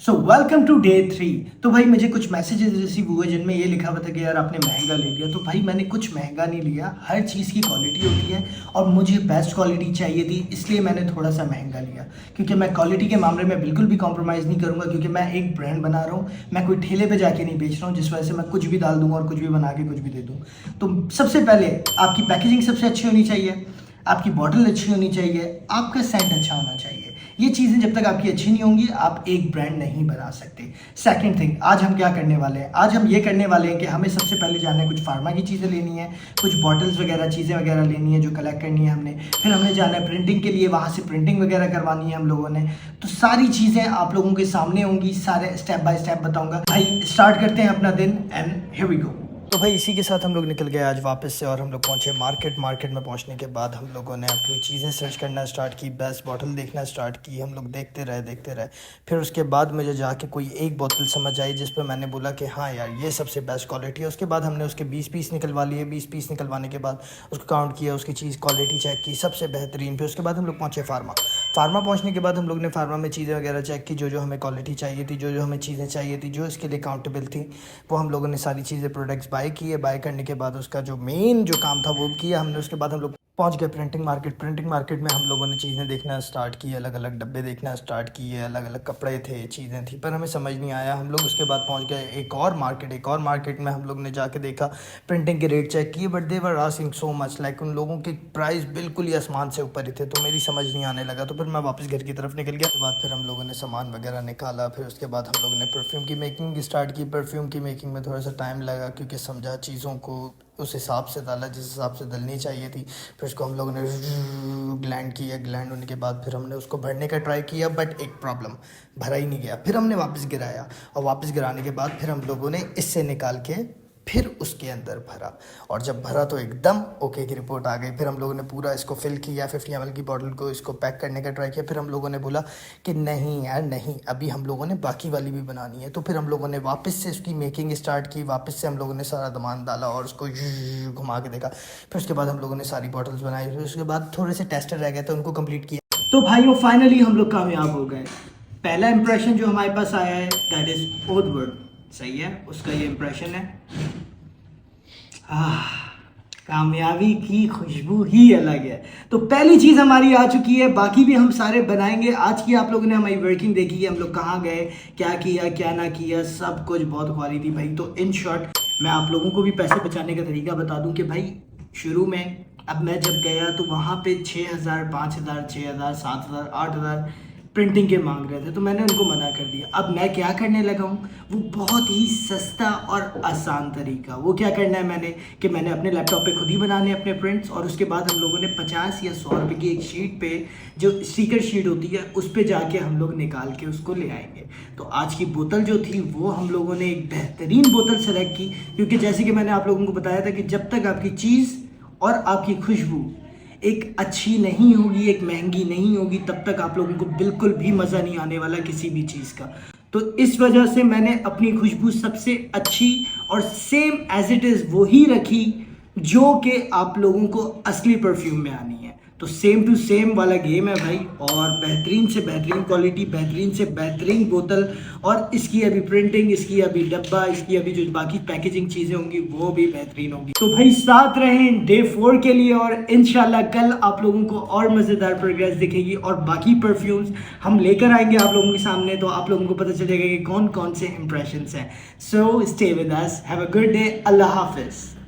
So welcome to day 3। तो भाई मुझे कुछ मैसेजेस रिसीव हुए जिनमें ये लिखा हुआ था कि यार आपने महंगा ले लिया। तो भाई मैंने कुछ महंगा नहीं लिया, हर चीज़ की क्वालिटी होती है और मुझे बेस्ट क्वालिटी चाहिए थी, इसलिए मैंने थोड़ा सा महंगा लिया। क्योंकि मैं क्वालिटी के मामले में बिल्कुल भी कॉम्प्रोमाइज़ नहीं करूँगा, क्योंकि मैं एक ब्रांड बना रहा हूँ, मैं कोई ठेले पर जाके नहीं बेच रहा हूँ जिस वजह से मैं कुछ भी डाल दूँगा और कुछ भी बना के कुछ भी दे दूँ। तो सबसे पहले आपकी पैकेजिंग सबसे अच्छी होनी चाहिए, आपकी बॉटल अच्छी होनी चाहिए, आपका सेंट अच्छा होना चाहिए। ये चीज़ें जब तक आपकी अच्छी नहीं होंगी आप एक ब्रांड नहीं बना सकते। सेकंड थिंग, आज हम क्या करने वाले हैं, आज हम ये करने वाले हैं कि हमें सबसे पहले जाना है, कुछ फार्मा की चीज़ें लेनी है, कुछ बॉटल्स वगैरह चीज़ें वगैरह लेनी है जो कलेक्ट करनी है हमने। फिर हमने जाना है प्रिंटिंग के लिए, वहाँ से प्रिंटिंग वगैरह करवानी है हम लोगों ने। तो सारी चीज़ें आप लोगों के सामने होंगी, सारे स्टेप बाय स्टेप बताऊँगा। भाई स्टार्ट करते हैं अपना दिन एंड हियर वी गो। तो भाई इसी के साथ हम लोग निकल गए आज वापस से और हम लोग पहुंचे मार्केट। मार्केट में पहुंचने के बाद हम लोगों ने अपनी चीज़ें सर्च करना स्टार्ट की, बेस्ट बॉटल देखना स्टार्ट की। हम लोग देखते रहे। फिर उसके बाद मुझे जाके कोई एक बोतल समझ आई जिस पर मैंने बोला कि हाँ यार ये सबसे बेस्ट क्वालिटी है। उसके बाद हमने उसके 20 पीस निकलवा लिए। 20 पीस निकलवाने के बाद उसको काउंट किया, उसकी चीज़ क्वालिटी चेक की, सबसे बेहतरीन। फिर उसके बाद हम लोग पहुँचे फार्मा पहुँचने के बाद हम लोग ने फार्मा में चीज़ें वगैरह चेक की, जो हमें क्वालिटी चाहिए थी, जो हमें चीज़ें चाहिए थी, जो इसके लिए काउंटेबल थी, वो हम लोगों ने सारी चीज़ें प्रोडक्ट्स बाय किए। बाय करने के बाद उसका जो मेन जो काम था वो किया हमने। उसके बाद हम लोग पहुंच गए प्रिंटिंग मार्केट में हम लोगों ने चीज़ें देखना स्टार्ट की, अलग अलग डब्बे देखना स्टार्ट किए, अलग अलग कपड़े थे, चीज़ें थी, पर हमें समझ नहीं आया। हम लोग उसके बाद पहुंच गए एक और मार्केट में हम लोग ने जाके देखा, प्रिंटिंग के रेट चेक किए, but they were asking so much, like उन लोगों के प्राइस बिल्कुल ही आसमान से ऊपर ही थे। तो मेरी समझ नहीं आने लगा, तो फिर मैं वापस घर की तरफ निकल गया। उसके बाद फिर हम लोगों ने सामान वगैरह निकाला। फिर उसके बाद हम लोगों ने परफ्यूम की मेकिंग स्टार्ट की। परफ्यूम की मेकिंग में थोड़ा सा टाइम लगा, क्योंकि समझा चीज़ों को उस हिसाब से डाला जिस हिसाब से डलनी चाहिए थी। फिर उसको हम लोगों ने ग्लैंड किया। ग्लैंड होने के बाद फिर हमने उसको भरने का ट्राई किया, बट एक प्रॉब्लम, भरा ही नहीं गया। फिर हमने वापस गिराया और वापस गिराने के बाद फिर हम लोगों ने इससे निकाल के फिर उसके अंदर भरा, और जब भरा तो एकदम ओके की रिपोर्ट आ गई। फिर हम लोगों ने पूरा इसको फिल किया, 50 ml की बॉटल को इसको पैक करने का ट्राई किया। फिर हम लोगों ने बोला कि नहीं यार नहीं, अभी हम लोगों ने बाकी वाली भी बनानी है। तो फिर हम लोगों ने वापस से उसकी मेकिंग स्टार्ट की, वापस से हम लोगों ने सारा सामान डाला और उसको घुमा के देखा। फिर उसके बाद हम लोगों ने सारी बॉटल्स बनाई। फिर उसके बाद थोड़े से टेस्टर रह गए थे, उनको कंप्लीट किया। तो भाइयों फाइनली हम लोग कामयाब हो गए। पहला इंप्रेशन जो हमारे पास आया है दैट इज ओथवर्ड, सही है, उसका ये इंप्रेशन है। कामयाबी की खुशबू ही अलग है। तो पहली चीज़ हमारी आ चुकी है, बाकी भी हम सारे बनाएंगे। आज की आप लोगों ने हमारी वर्किंग देखी है, हम लोग कहाँ गए, क्या किया क्या ना किया, सब कुछ बहुत क्वालिटी भाई। तो इन शॉर्ट मैं आप लोगों को भी पैसे बचाने का तरीका बता दूं कि भाई शुरू में अब मैं जब गया तो वहाँ पे 6,000 5,000 6,000 7,000 8,000 प्रिंटिंग के मांग रहे थे, तो मैंने उनको मना कर दिया। अब मैं क्या करने लगा हूँ, वो बहुत ही सस्ता और आसान तरीका। वो क्या करना है मैंने कि मैंने अपने लैपटॉप पे खुद ही बनाने अपने प्रिंट्स, और उसके बाद हम लोगों ने 50 या 100 रुपये की एक शीट पे, जो स्टिकर शीट होती है, उस पे जाके हम लोग निकाल के उसको ले आएंगे। तो आज की बोतल जो थी वो हम लोगों ने एक बेहतरीन बोतल सेलेक्ट की, क्योंकि जैसे कि मैंने आप लोगों को बताया था कि जब तक आपकी चीज़ और आपकी खुशबू एक अच्छी नहीं होगी, एक महंगी नहीं होगी, तब तक आप लोगों को बिल्कुल भी मज़ा नहीं आने वाला किसी भी चीज़ का। तो इस वजह से मैंने अपनी खुशबू सबसे अच्छी और सेम एज इट इज़ वो ही रखी जो कि आप लोगों को असली परफ्यूम में आनी है। तो सेम टू सेम वाला गेम है भाई, और बेहतरीन से बेहतरीन क्वालिटी, बेहतरीन से बेहतरीन बोतल, और इसकी अभी प्रिंटिंग, इसकी अभी डब्बा, इसकी अभी जो बाकी पैकेजिंग चीज़ें होंगी वो भी बेहतरीन होंगी। तो भाई साथ रहें डे 4 के लिए, और इंशाल्लाह कल आप लोगों को और मज़ेदार प्रोग्रेस दिखेगी और बाकी परफ्यूम्स हम लेकर आएंगे आप लोगों के सामने, तो आप लोगों को पता चलेगा कि कौन कौन से इंप्रेशंस हैं। So stay with us, have a good day, अल्लाह हाफिज़।